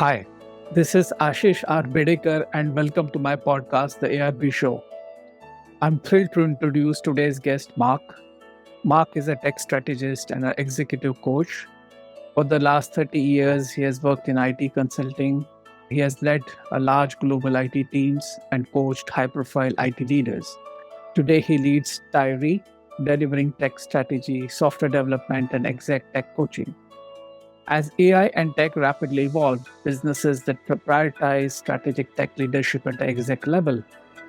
Hi, this is Ashish R. Bedekar, and welcome to my podcast, The ARB Show. I'm thrilled to introduce today's guest, Mark. Mark is a tech strategist and an executive coach. For the last 30 years, he has worked in IT consulting. He has led a large global IT teams and coached high-profile IT leaders. Today, he leads Tairi, delivering tech strategy, software development, and exec tech coaching. As AI and tech rapidly evolve, businesses that prioritize strategic tech leadership at the exec level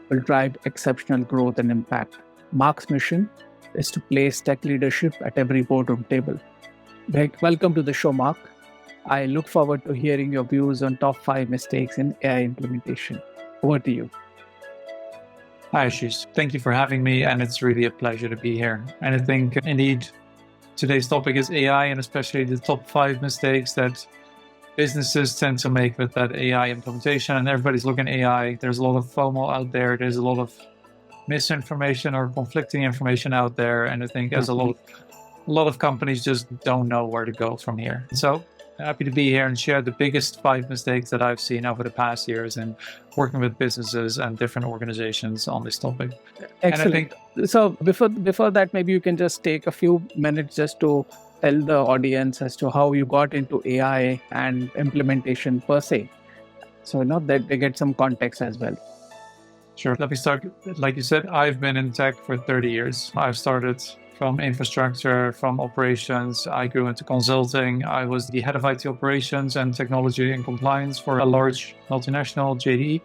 will drive exceptional growth and impact. Mark's mission is to place tech leadership at every boardroom table. Welcome to the show, Mark. I look forward to hearing your views on top 5 mistakes in AI implementation. Over to you. Hi, Ashish. Thank you for having me, and it's really a pleasure to be here. And I think, indeed, today's topic is AI, and especially the top 5 mistakes that businesses tend to make with that AI implementation. And everybody's looking at AI. There's a lot of FOMO out there. There's a lot of misinformation or conflicting information out there. And I think as a lot of companies just don't know where to go from here. So happy to be here and share the biggest 5 mistakes that I've seen over the past years in working with businesses and different organizations on this topic. Excellent. So before that, maybe you can just take a few minutes just to tell the audience as to how you got into AI and implementation per se. So that they get some context as well. Sure. Let me start. Like you said, I've been in tech for 30 years. I've started from infrastructure, from operations. I grew into consulting. I was the head of IT operations and technology and compliance for a large multinational, JDE.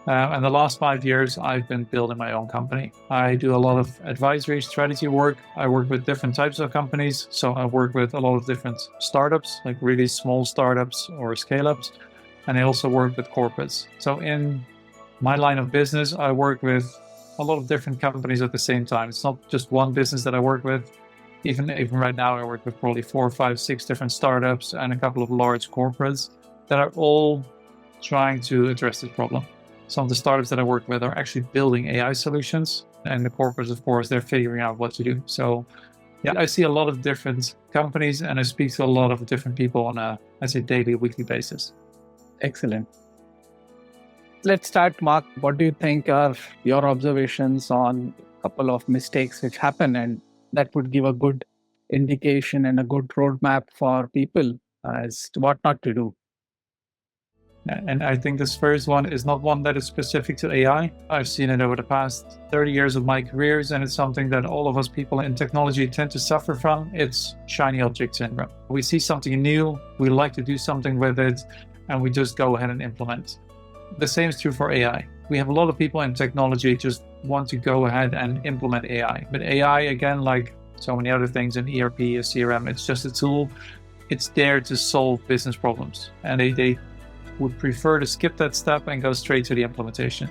And the last 5 years, I've been building my own company. I do a lot of advisory strategy work. I work with different types of companies. So I work with a lot of different startups, like really small startups or scale-ups. And I also work with corporates. So in my line of business, I work with a lot of different companies at the same time. It's not just one business that I work with. Even right now, I work with probably 4, 5, 6 different startups and a couple of large corporates that are all trying to address this problem. Some of the startups that I work with are actually building AI solutions, and the corporates, of course, they're figuring out what to do. So yeah, I see a lot of different companies and I speak to a lot of different people on a, I'd say, daily, weekly basis. Excellent. Let's start, Mark. What do you think are your observations on a couple of mistakes which happen, and that would give a good indication and a good roadmap for people as to what not to do? And I think this first one is not one that is specific to AI. I've seen it over the past 30 years of my careers, and it's something that all of us people in technology tend to suffer from. It's shiny object syndrome. We see something new, we like to do something with it, and we just go ahead and implement. The same is true for AI. We have a lot of people in technology just want to go ahead and implement AI. But AI, again, like so many other things in ERP or CRM, it's just a tool. It's there to solve business problems. And they would prefer to skip that step and go straight to the implementation.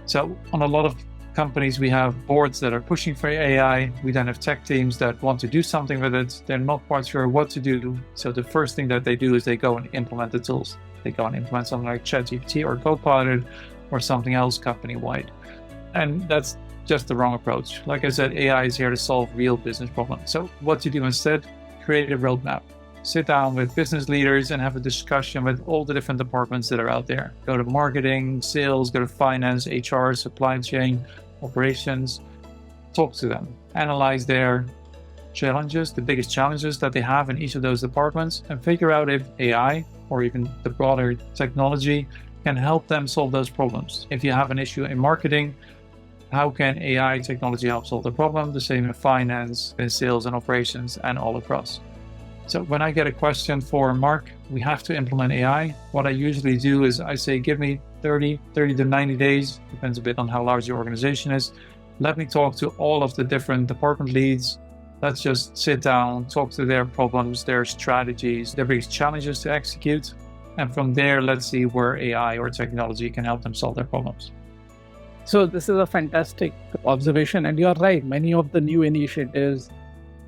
So on a lot of companies, we have boards that are pushing for AI. We then have tech teams that want to do something with it. They're not quite sure what to do. So the first thing that they do is they go and implement the tools. They go and implement something like ChatGPT or Copilot or something else company-wide. And that's just the wrong approach. Like I said, AI is here to solve real business problems. So what to do instead? Create a roadmap. Sit down with business leaders and have a discussion with all the different departments that are out there. Go to marketing, sales, go to finance, HR, supply chain, operations. Talk to them. Analyze their challenges, the biggest challenges that they have in each of those departments, and figure out if AI or even the broader technology can help them solve those problems. If you have an issue in marketing, how can AI technology help solve the problem? The same in finance, in sales and operations, and all across. So when I get a question for Mark, we have to implement AI. What I usually do is I say, give me 30 to 90 days, depends a bit on how large your organization is. Let me talk to all of the different department leads. Let's just sit down, talk to their problems, their strategies, their biggest challenges to execute. And from there, let's see where AI or technology can help them solve their problems. So this is a fantastic observation. And you're right, many of the new initiatives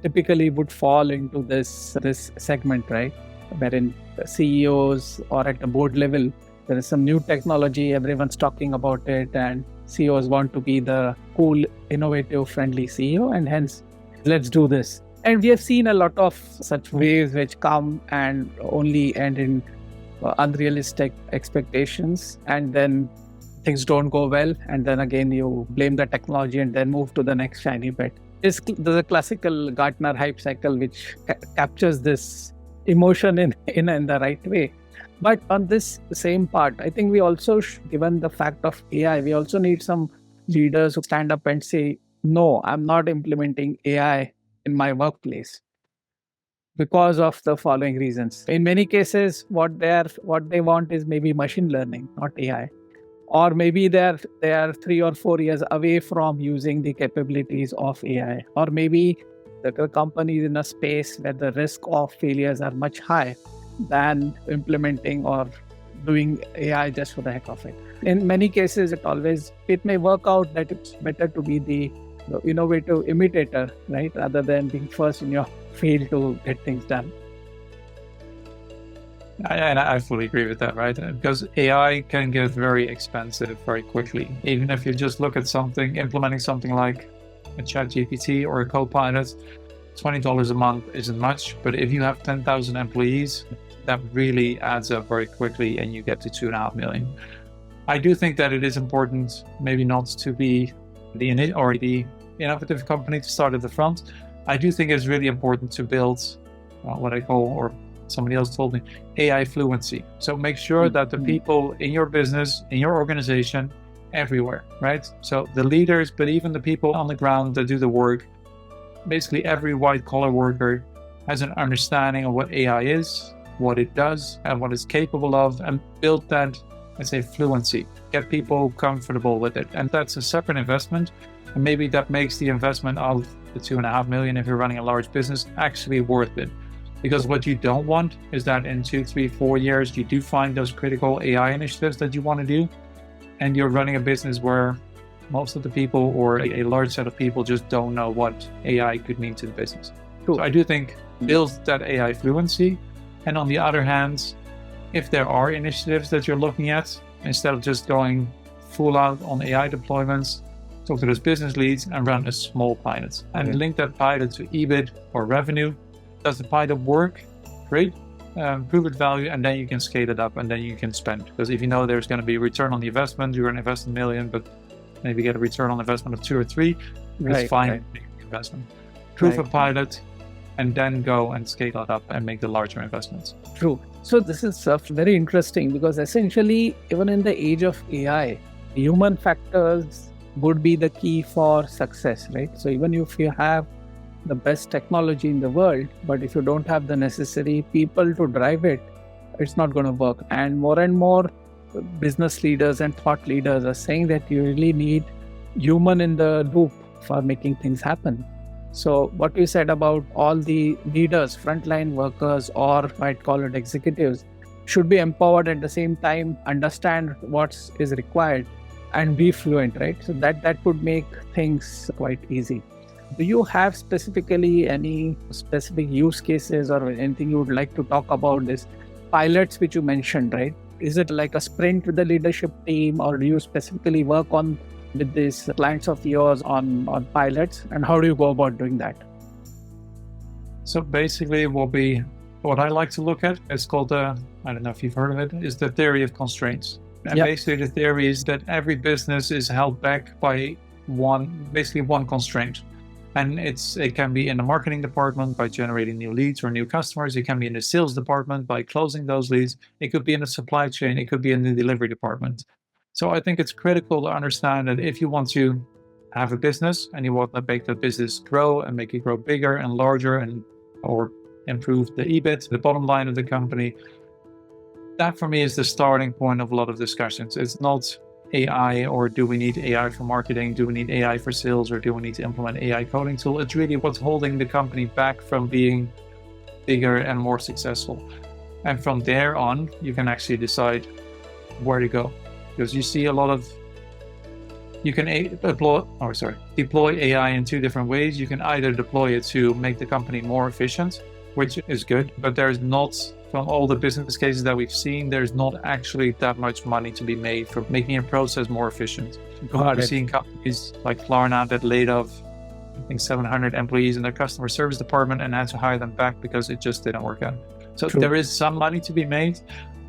typically would fall into this segment, right? Wherein CEOs or at the board level, there is some new technology, everyone's talking about it, and CEOs want to be the cool, innovative, friendly CEO, and hence, let's do this. And we have seen a lot of such waves which come and only end in unrealistic expectations, and then things don't go well, and then again you blame the technology and then move to the next shiny bit. There's a classical Gartner hype cycle which captures this emotion in the right way. But on this same part, I think we also, given the fact of AI, we also need some leaders who stand up and say, no, I'm not implementing AI in my workplace because of the following reasons. In many cases, what they want is maybe machine learning, not AI. Or maybe they are 3 or 4 years away from using the capabilities of AI. Or maybe the company is in a space where the risk of failures are much high than implementing or doing AI just for the heck of it. In many cases, it may work out that it's better to be the innovative imitator, right, rather than being first in your field to get things done. And I fully agree with that, right? Because AI can get very expensive very quickly. Even if you just look at implementing something like a ChatGPT or a Copilot, $20 a month isn't much. But if you have 10,000 employees, that really adds up very quickly and you get to 2.5 million. I do think that it is important, maybe not to be the innovative company to start at the front. I do think it's really important to build what I call, or somebody else told me, AI fluency. So make sure that the people in your business, in your organization, everywhere, right? So the leaders, but even the people on the ground that do the work, basically every white collar worker has an understanding of what AI is, what it does, and what it's capable of, and build that, I'd say, fluency. Get people comfortable with it. And that's a separate investment. And maybe that makes the investment of the 2.5 million, if you're running a large business, actually worth it. Because what you don't want is that in 2, 3, 4 years, you do find those critical AI initiatives that you want to do, and you're running a business where most of the people, or a large set of people, just don't know what AI could mean to the business. Cool. So I do think build that AI fluency. And on the other hand, if there are initiatives that you're looking at, instead of just going full out on AI deployments, talk to those business leads and run a small pilot and link that pilot to EBIT or revenue. Does the pilot work? Great. Prove its value, and then you can scale it up, and then you can spend. Because if you know there's going to be return on the investment, you're going to invest $1 million, but maybe get a return on investment of 2 or 3, it's fine. Right. Investment. Prove a pilot, and then go and scale it up and make the larger investments. True. So this is very interesting, because essentially, even in the age of AI, human factors would be the key for success, right? So even if you have the best technology in the world, but if you don't have the necessary people to drive it, it's not going to work. And more business leaders and thought leaders are saying that you really need human in the loop for making things happen. So what you said about all the leaders, frontline workers, or might call it executives, should be empowered, at the same time understand what is required and be fluent, right? So that would make things quite easy. Do you have specifically any specific use cases or anything you would like to talk about this pilots which you mentioned, right? Is it like a sprint with the leadership team, or do you specifically work on with these clients of yours on pilots, and how do you go about doing that? So basically what I like to look at is called I don't know if you've heard of it, is the theory of constraints. And basically the theory is that every business is held back by one constraint. And it can be in the marketing department by generating new leads or new customers. It can be in the sales department by closing those leads. It could be in the supply chain. It could be in the delivery department. So I think it's critical to understand that if you want to have a business and you want to make the business grow and make it grow bigger and larger, or improve the EBIT, the bottom line of the company, that for me is the starting point of a lot of discussions. It's not AI, or do we need AI for marketing? Do we need AI for sales? Or do we need to implement AI coding tool? It's really what's holding the company back from being bigger and more successful. And from there on, you can actually decide where to go. Because you see you can deploy AI in 2 different ways. You can either deploy it to make the company more efficient, which is good, but there's not, from all the business cases that we've seen, there's not actually that much money to be made for making a process more efficient. We've seen companies like Klarna that laid off, I think, 700 employees in their customer service department and had to hire them back because it just didn't work out. So There is some money to be made,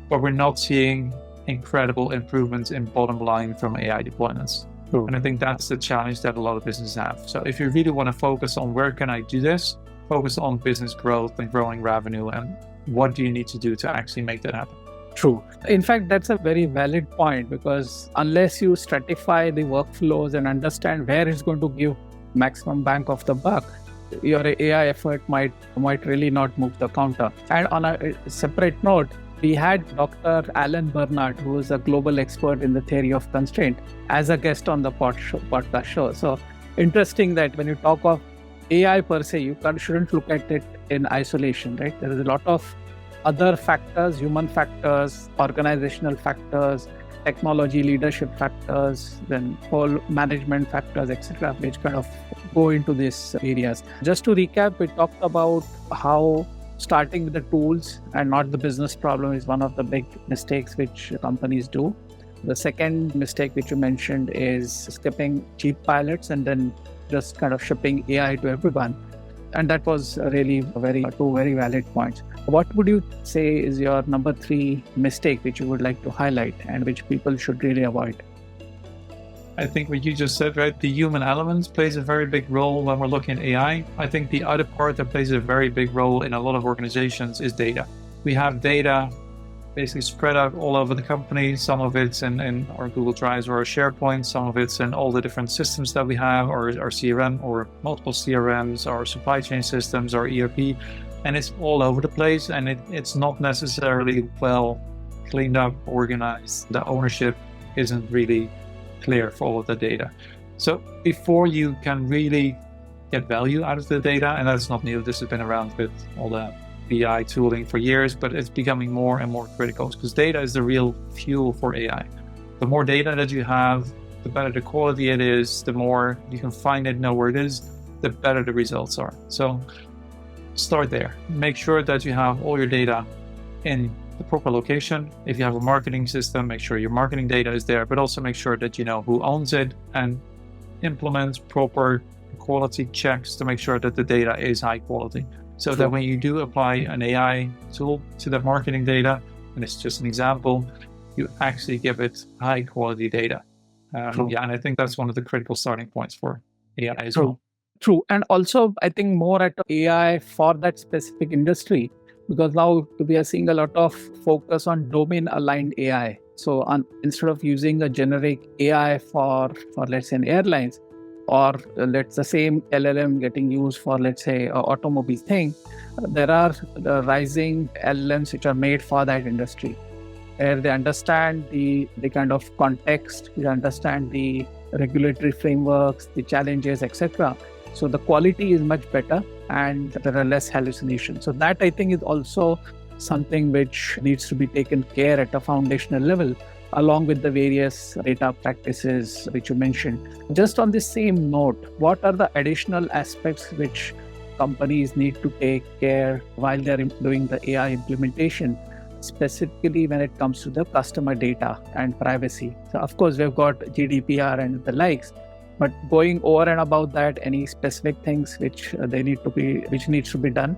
but we're not seeing incredible improvements in bottom line from AI deployments. True. And I think that's the challenge that a lot of businesses have. So if you really want to focus on where can I do this, focus on business growth and growing revenue, and what do you need to do to actually make that happen? True. In fact, that's a very valid point, because unless you stratify the workflows and understand where it's going to give maximum bang of the buck, your AI effort might really not move the counter. And on a separate note, we had Dr. Alan Bernard, who is a global expert in the theory of constraint, as a guest on the podcast show. So interesting that when you talk of AI per se, you shouldn't look at it in isolation, right? There is a lot of other factors, human factors, organizational factors, technology leadership factors, then whole management factors, etc., which kind of go into these areas. Just to recap, we talked about how starting with the tools and not the business problem is one of the big mistakes which companies do. The second mistake which you mentioned is skipping cheap pilots and then just kind of shipping AI to everyone. And that was really two very valid points. What would you say is your number 3 mistake which you would like to highlight and which people should really avoid? I think what you just said, right? The human element plays a very big role when we're looking at AI. I think the other part that plays a very big role in a lot of organizations is data. We have data basically spread out all over the company. Some of it's in our Google Drives or our SharePoint. Some of it's in all the different systems that we have, or our CRM or multiple CRMs, our supply chain systems, our ERP. And it's all over the place, and it's not necessarily well cleaned up, organized. The ownership isn't really clear for all of the data. So before you can really get value out of the data, and that's not new, this has been around with all the BI tooling for years, but it's becoming more and more critical because data is the real fuel for AI. The more data that you have, the better the quality it is, the more you can find it, know where it is, the better the results are. So start there. Make sure that you have all your data in the proper location. If you have a marketing system, make sure your marketing data is there, but also make sure that you know who owns it and implement proper quality checks to make sure that the data is high quality. So that when you do apply an AI tool to that marketing data, and it's just an example, you actually give it high quality data. And I think that's one of the critical starting points for AI as well. True. And also, I think more at AI for that specific industry, because now we are seeing a lot of focus on domain aligned AI. So instead of using a generic AI for let's say, airlines, or let's the same LLM getting used for, let's say, automobile thing, there are the rising LLMs which are made for that industry, where they understand the kind of context, they understand the regulatory frameworks, the challenges, etc. So the quality is much better and there are less hallucinations. So that, I think, is also something which needs to be taken care at a foundational level, along with the various data practices which you mentioned. Just on the same note, what are the additional aspects which companies need to take care while they're doing the AI implementation, specifically when it comes to the customer data and privacy? So of course, we've got GDPR and the likes, but going over and above that, any specific things which needs to be done?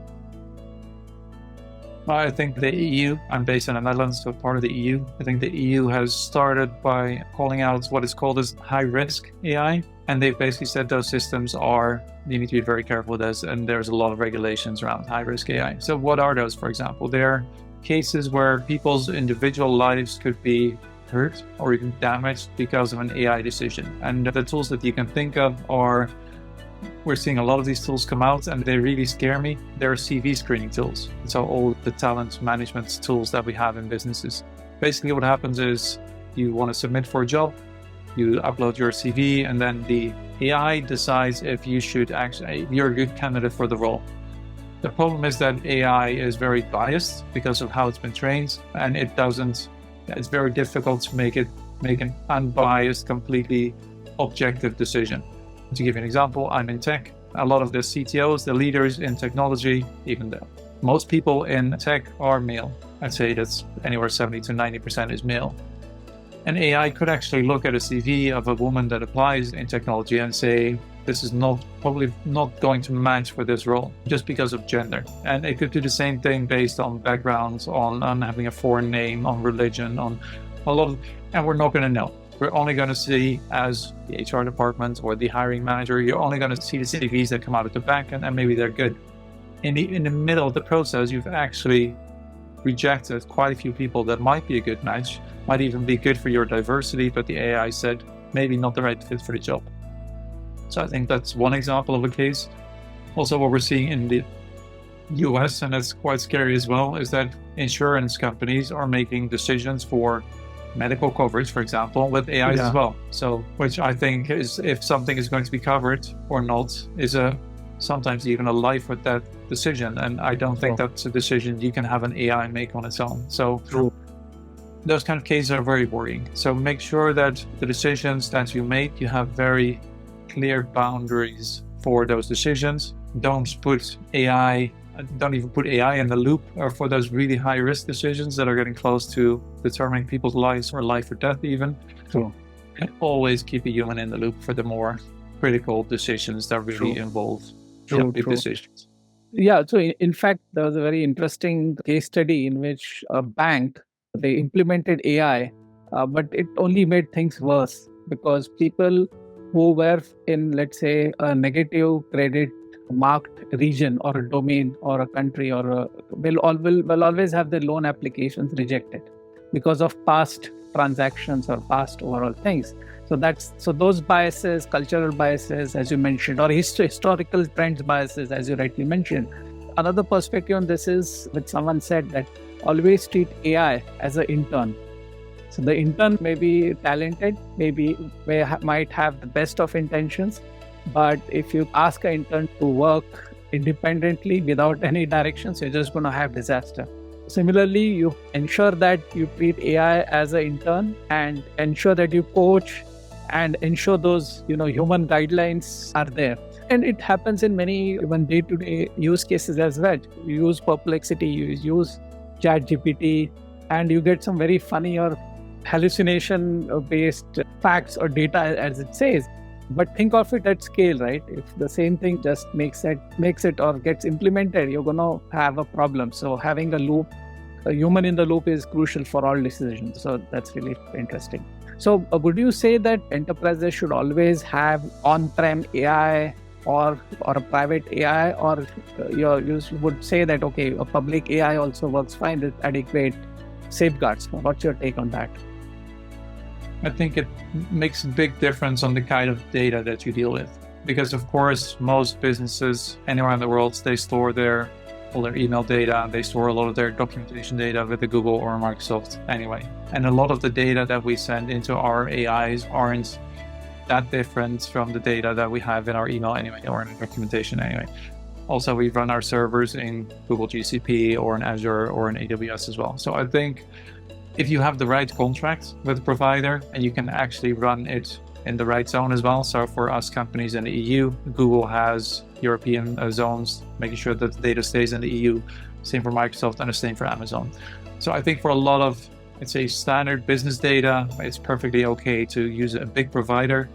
I think the EU, I'm based in the Netherlands, so part of the EU. I think the EU has started by calling out what is called as high-risk AI. And they've basically said those systems you need to be very careful with this, and there's a lot of regulations around high-risk AI. So what are those, for example? They're cases where people's individual lives could be hurt or even damaged because of an AI decision. And the tools that you can think of are, we're seeing a lot of these tools come out and they really scare me. They're CV screening tools. So all the talent management tools that we have in businesses. Basically what happens is you want to submit for a job, you upload your CV, and then the AI decides if you're a good candidate for the role. The problem is that AI is very biased because of how it's been trained, and it's very difficult to make an unbiased, completely objective decision. To give you an example, I'm in tech. A lot of the CTOs, the leaders in technology, even though most people in tech are male. I'd say that's anywhere 70 to 90% is male. And AI could actually look at a CV of a woman that applies in technology and say, this is probably not going to match for this role just because of gender. And it could do the same thing based on backgrounds, on having a foreign name, on religion, on a lot of, and we're not going to know. We're only going to see, as the HR department or the hiring manager, you're only going to see the CVs that come out of the back and maybe they're good. In the middle of the process, you've actually rejected quite a few people that might be a good match, might even be good for your diversity, but the AI said maybe not the right fit for the job. So I think that's one example of a case. Also, what we're seeing in the US, and that's quite scary as well, is that insurance companies are making decisions for medical coverage, for example, with AIs as well. So, which I think is, if something is going to be covered or not, is sometimes even a life with that decision. And I don't think that's a decision you can have an AI make on its own. So those kind of cases are very worrying. So make sure that the decisions that you make, you have very clear boundaries for those decisions. Don't even put AI in the loop or for those really high risk decisions that are getting close to determining people's lives or life or death even. And always keep a human in the loop for the more critical decisions that really involve big decisions. Yeah, so in fact, there was a very interesting case study in which a bank, they implemented AI, but it only made things worse because people who were in, let's say, a negative credit marked region or a domain or a country will always have their loan applications rejected because of past transactions or past overall things. So those biases, cultural biases, as you mentioned, or historical trends biases, as you rightly mentioned. Another perspective on this is that someone said that always treat AI as an intern. So the intern may be talented, might have the best of intentions, but if you ask an intern to work independently without any directions, you're just going to have disaster. Similarly, you ensure that you treat AI as an intern and ensure that you coach and ensure those human guidelines are there. And it happens in many even day-to-day use cases as well. You use Perplexity, you use ChatGPT, and you get some very funny or hallucination-based facts or data, as it says. But think of it at scale, right? If the same thing just makes it or gets implemented, you're going to have a problem. So having a human in the loop is crucial for all decisions. So that's really interesting. So would you say that enterprises should always have on-prem AI or a private AI, or you would say that, okay, a public AI also works fine with adequate safeguards? What's your take on that? I think it makes a big difference on the kind of data that you deal with. Because of course, most businesses anywhere in the world, they store all their email data, they store a lot of their documentation data with the Google or Microsoft anyway. And a lot of the data that we send into our AIs aren't that different from the data that we have in our email anyway, or in documentation anyway. Also, we run our servers in Google GCP or in Azure or in AWS as well. So I think if you have the right contract with the provider and you can actually run it in the right zone as well. So for us companies in the EU, Google has European zones, making sure that the data stays in the EU. Same for Microsoft and the same for Amazon. So I think for a lot of, let's say, standard business data, it's perfectly okay to use a big provider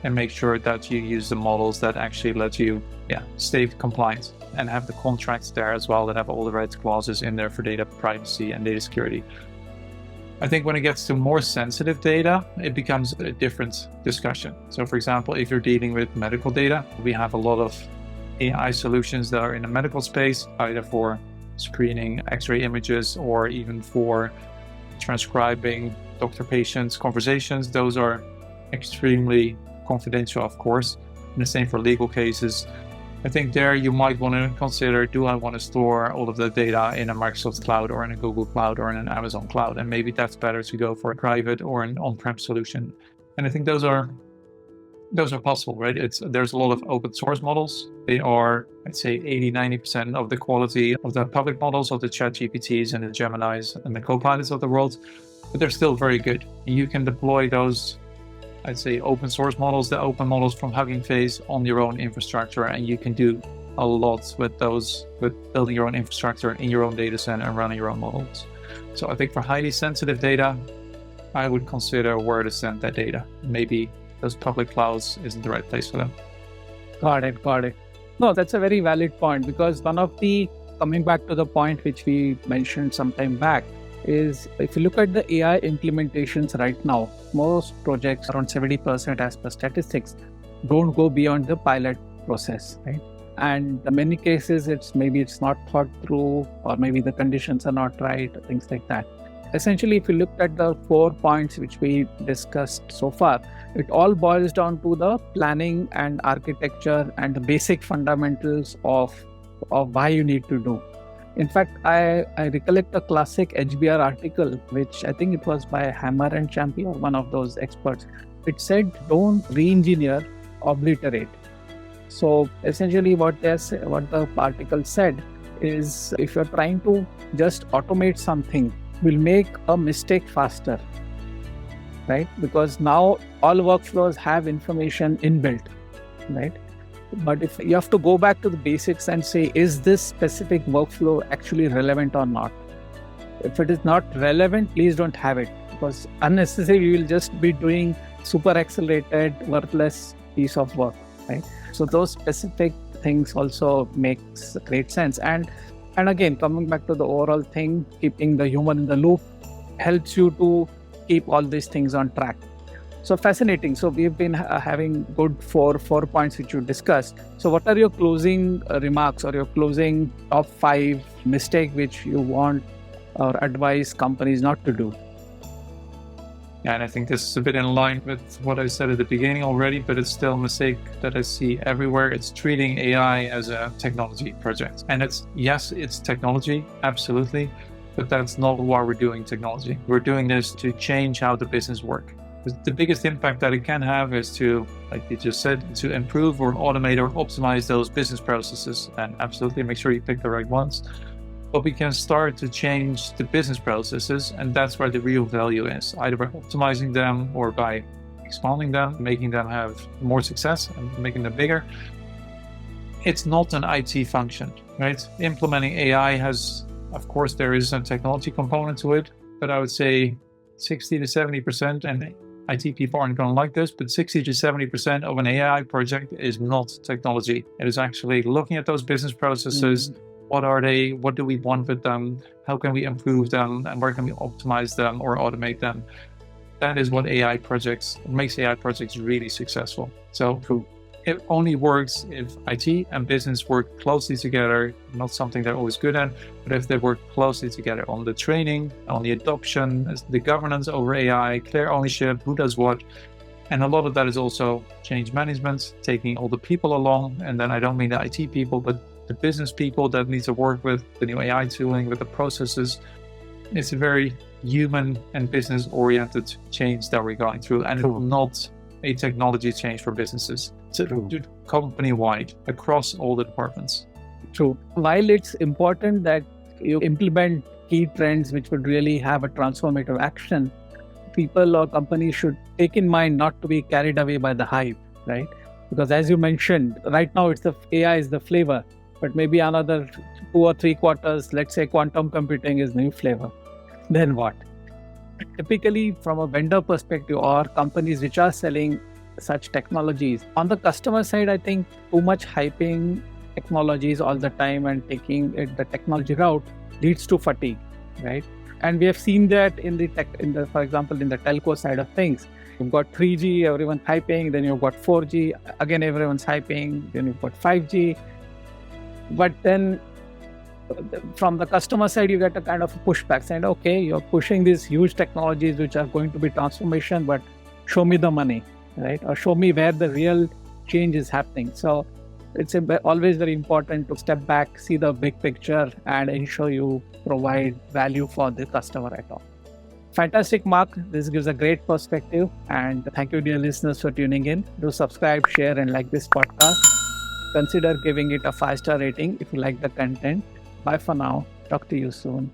and make sure that you use the models that actually let you stay compliant and have the contracts there as well that have all the right clauses in there for data privacy and data security. I think when it gets to more sensitive data, it becomes a different discussion. So for example, if you're dealing with medical data, we have a lot of AI solutions that are in the medical space, either for screening X-ray images or even for transcribing doctor-patient conversations. Those are extremely confidential, of course, and the same for legal cases. I think there you might want to consider, do I want to store all of the data in a Microsoft cloud or in a Google cloud or in an Amazon cloud? And maybe that's better to go for a private or an on-prem solution. And I think those are possible, right? There's a lot of open source models. They are, I'd say, 80-90% of the quality of the public models, of the ChatGPTs and the Geminis and the Copilots of the world, but they're still very good. And you can deploy those, I'd say, open source models, the open models from Hugging Face on your own infrastructure, and you can do a lot with those, with building your own infrastructure in your own data center and running your own models. So I think for highly sensitive data, I would consider where to send that data. Maybe those public clouds isn't the right place for them. Got it. Got it. No, that's a very valid point, because coming back to the point which we mentioned some time back, is if you look at the AI implementations right now, most projects, around 70% as per statistics, don't go beyond the pilot process, right? And in many cases, it's not thought through, or maybe the conditions are not right, things like that. Essentially, if you looked at the 4 points which we discussed so far, it all boils down to the planning and architecture and the basic fundamentals of why you need to do. In fact, I recollect a classic HBR article, which I think it was by Hammer and Champion, one of those experts. It said, don't re-engineer, obliterate. So essentially what the article said is, if you're trying to just automate something, will make a mistake faster, right? Because now all workflows have information inbuilt, right? But if you have to go back to the basics and say, is this specific workflow actually relevant or not? If it is not relevant, please don't have it, because unnecessarily you will just be doing super accelerated, worthless piece of work, right? So those specific things also makes great sense. And again, coming back to the overall thing, keeping the human in the loop helps you to keep all these things on track. So fascinating. So we've been having good four points which you discussed. So what are your closing remarks, or your closing top 5 mistake which you want or advise companies not to do? Yeah, and I think this is a bit in line with what I said at the beginning already, but it's still a mistake that I see everywhere. It's treating AI as a technology project. And yes, it's technology, absolutely, but that's not why we're doing technology. We're doing this to change how the business works. The biggest impact that it can have is to, like you just said, to improve or automate or optimize those business processes, and absolutely make sure you pick the right ones. But we can start to change the business processes, and that's where the real value is, either by optimizing them or by expanding them, making them have more success and making them bigger. It's not an IT function, right? Implementing AI has, of course, there is a technology component to it, but I would say 60 to 70%, and IT people aren't going to like this, but 60 to 70% of an AI project is not technology. It is actually looking at those business processes. What are they? What do we want with them? How can we improve them? And where can we optimize them or automate them? That is what makes AI projects really successful. So it only works if IT and business work closely together, not something they're always good at, but if they work closely together on the training, on the adoption, the governance over AI, clear ownership, who does what. And a lot of that is also change management, taking all the people along. And then I don't mean the IT people, but the business people that need to work with the new AI tooling, with the processes. It's a very human and business oriented change that we're going through, and it's not a technology change for businesses. It's company wide across all the departments. True. While it's important that you implement key trends which would really have a transformative action, people or companies should take in mind not to be carried away by the hype, right? Because as you mentioned, right now AI is the flavor. But maybe another 2 or 3 quarters, let's say quantum computing is new flavor. Then what? Typically, from a vendor perspective or companies which are selling such technologies, on the customer side, I think too much hyping technologies all the time and taking it the technology route leads to fatigue, right? And we have seen that for example, in the telco side of things. You've got 3G, everyone's hyping, then you've got 4G, again everyone's hyping, then you've got 5G. But then from the customer side, you get a kind of a pushback saying, okay, you're pushing these huge technologies which are going to be transformation, but show me the money, right? Or show me where the real change is happening. So it's always very important to step back, see the big picture, and ensure you provide value for the customer at all. Fantastic, Mark. This gives a great perspective. And thank you, dear listeners, for tuning in. Do subscribe, share, and like this podcast. Consider giving it a 5-star rating if you like the content. Bye for now. Talk to you soon.